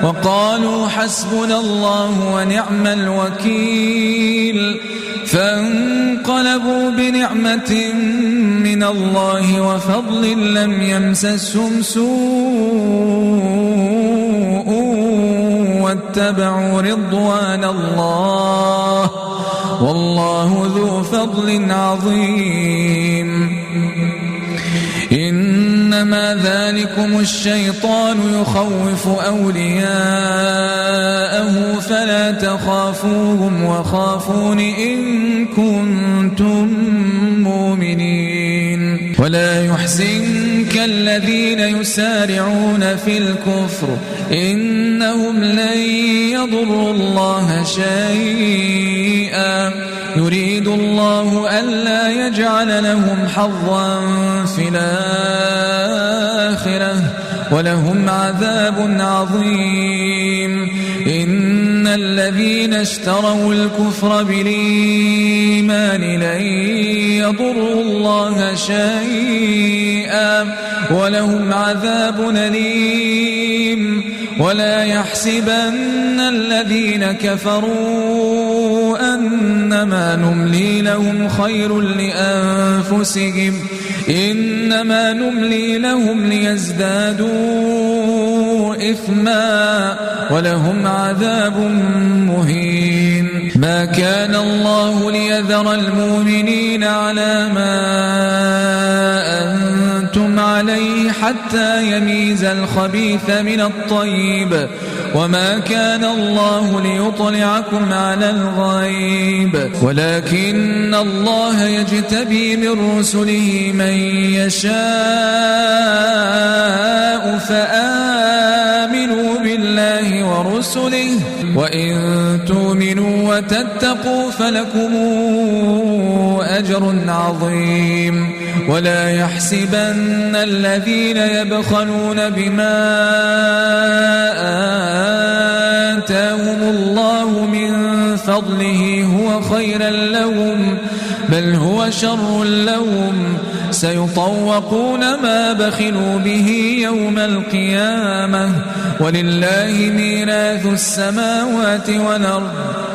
وقالوا حسبنا الله ونعم الوكيل فانقلبوا بنعمة من الله وفضل لم يمسسهم سوء واتبعوا رضوان الله والله ذو فضل عظيم إنما ذلكم الشيطان يخوف أولياءه فلا تخافوهم وخافون إن كنتم مؤمنين ولا يحزنك الذين يسارعون في الكفر إنهم لن يضروا الله شيئا يريد الله ألا يجعل لهم حظا في الآخرة ولهم عذاب عظيم. إن الذين اشتروا الكفر بالإيمان لن يضروا الله شيئا ولهم عذاب أليم. ولا يحسبن الذين كفروا أنما نملي لهم خير لأنفسهم إنما نملي لهم ليزدادوا إثما ولهم عذاب مهين. ما كان الله ليذر المؤمنين على ما أنتم عليه حتى يميز الخبيث من الطيب وما كان الله ليطلعكم على الغيب ولكن الله يجتبي من رسله من يشاء فآمنوا بالله ورسله وإن تؤمنوا وتتقوا فلكم أجر عظيم. ولا يحسبن الذين يبخلون بما آتاهم الله من فضله هو خيرا لهم بل هو شر لهم سيطوقون ما بخلوا به يوم القيامة ولله ميراث السماوات والأرض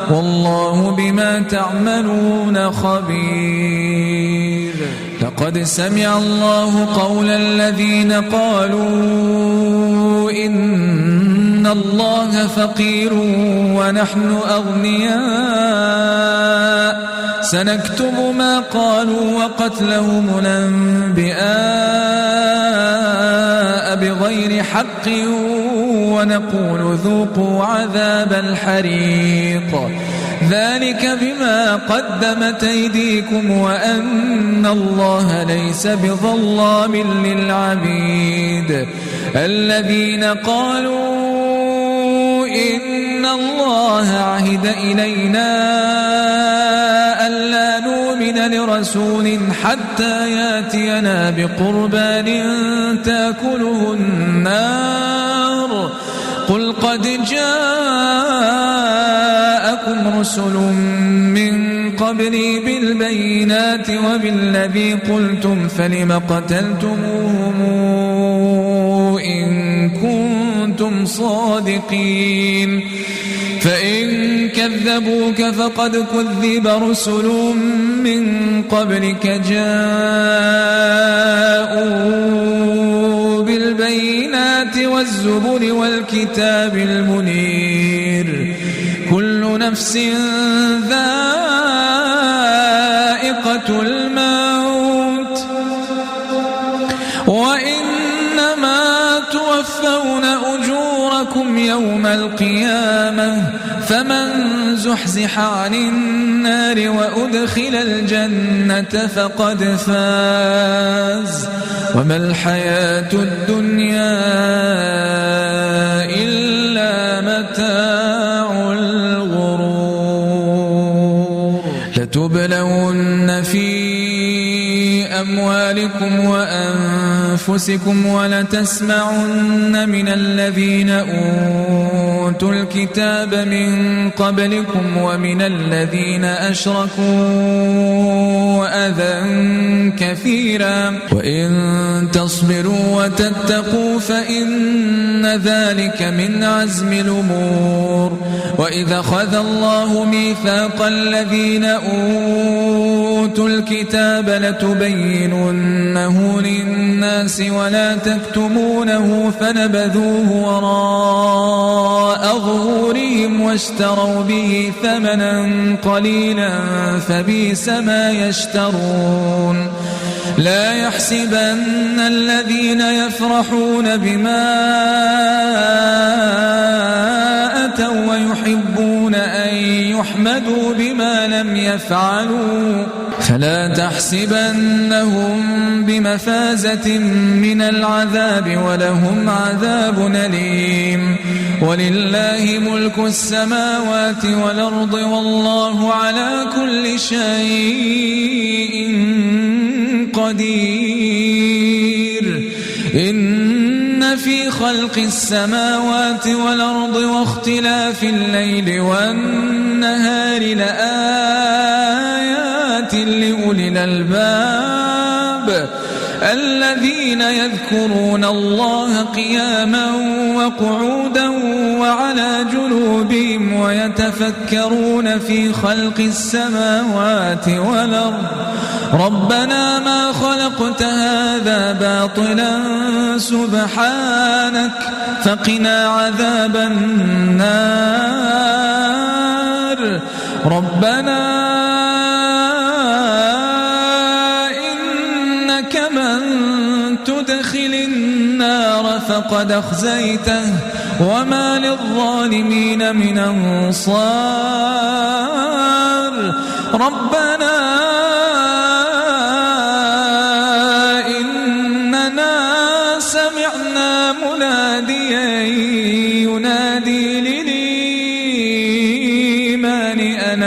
والله بما تعملون خبير. لقد سمع الله قول الذين قالوا إن الله فقير ونحن أغنياء سنكتب ما قالوا وقتلهم الأنبياء بغير حق ونقول ذوقوا عذاب الحريق ذلك بما قدمت أيديكم وأن الله ليس بظلام للعبيد. الذين قالوا إن الله عهد إلينا ألا نؤمن لرسول حتى ياتينا بقربان تأكله النار قل قد جاءكم رسل من قبلي بالبينات وبالذي قلتم فلم قتلتموهم إن كنتم صادقين فإن كذبوك فقد كذب رسل من قبلك جاءوا بالبينات والزبر والكتاب المنير كل نفس ذائقة الموت وإنما توفون أجوركم يوم القيامة فمن زحزح عن النار وأدخل الجنة فقد فاز وما الحياة الدنيا إلا متاع الغرور. لتبلون في أموالكم وأنفسكم ولتسمعن من الذين أوتوا الكتاب من قبلكم ومن الذين أشركوا أذى كثيرا وإن تصبروا وتتقوا فإن ذلك من عزم الأمور. وإذا أخذ الله ميثاق الذين أوتوا الكتاب لتبيننه للناس ولا تكتمونه فنبذوه وراء ظهورهم واشتروا به ثمنا قليلا فبئس ما يشترون. لا يحسبن الذين يفرحون بما أتوا ويحبون أن يحمدوا بما لم يفعلوا فلا تحسبنهم بمفازة من العذاب ولهم عذاب أليم. ولله ملك السماوات والأرض والله على كل شيء قدير. إن في خلق السماوات والأرض واختلاف الليل والنهار لآيات لأولي الألباب الذين يذكرون الله قياما وقعودا وعلى جنوبهم ويتفكرون في خلق السماوات والأرض ربنا ما خلقت هذا باطلا سبحانك فقنا عذاب النار ربنا إنك من تدخل النار فقد أخزيته وما للظالمين من أنصار ربنا إننا سمعنا مناديا ينادي للإيمان أن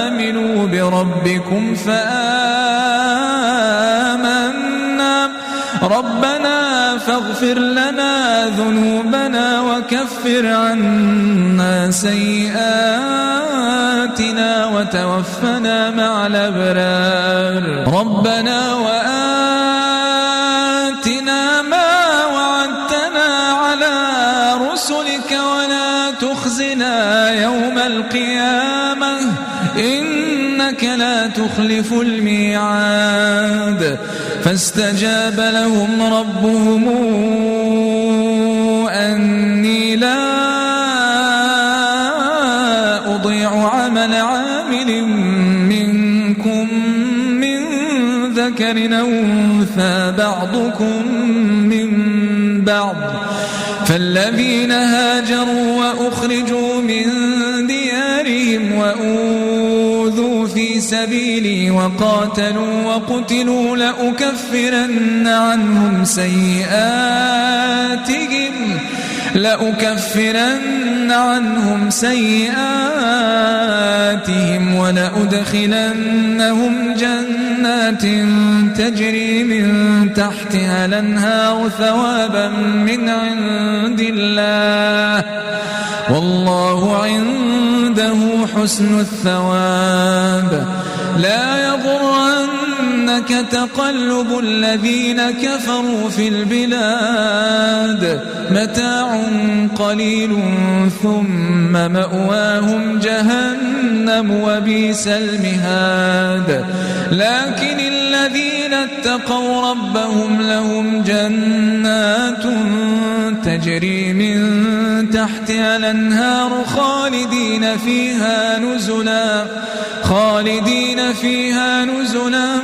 آمنوا بربكم فآمنا ربنا فاغفر لنا ذنوبنا وكفر عنا سيئاتنا وتوفنا مع الأبرار ربنا وآتنا ما وعدتنا على رسلك ولا تخزنا يوم القيامة إنك لا تخلف الميعاد فاستجاب لهم ربهم أني لا أضيع عمل عامل منكم من ذكر أو أنثى بعضكم من بعض فالذين هاجروا وأخرجوا من ديارهم وأوذوا في سبيلي وقاتلوا وقتلوا لأكفرن عنهم سيئاتهم ولأدخلنهم جنات تجري من تحتها الأنهار ثوابا من عند الله والله عنده حسن الثواب لا يغرنك تقلب الذين كفروا في البلاد متاع قليل ثم مأواهم جهنم وبئس المهاد لكن الذين اتقوا ربهم لهم جنات تجري من تحتها الأنهار خالدين فيها نزلا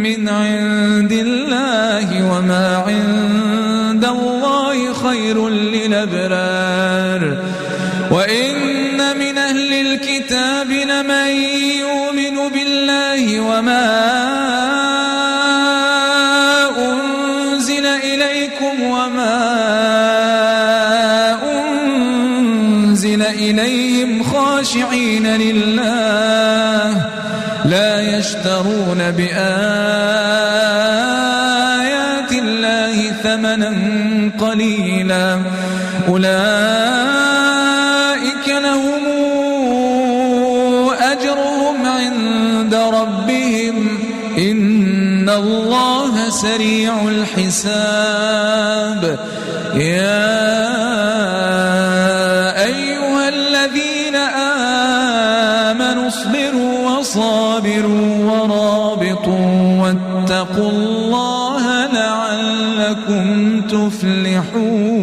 من عند الله وما عند الله خير للأبرار وإن من أهل الكتاب لمن يؤمن بالله وما أنزل إليكم وما أنزل إليهم خاشعين لله لا يشترون بآيات الله ثمنا قليلا أولئك لهم أجرهم عند ربهم إن الله سريع الحساب يا أيها الذين آمنوا اصبروا وصابروا ورابطوا واتقوا الله لعلكم تفلحون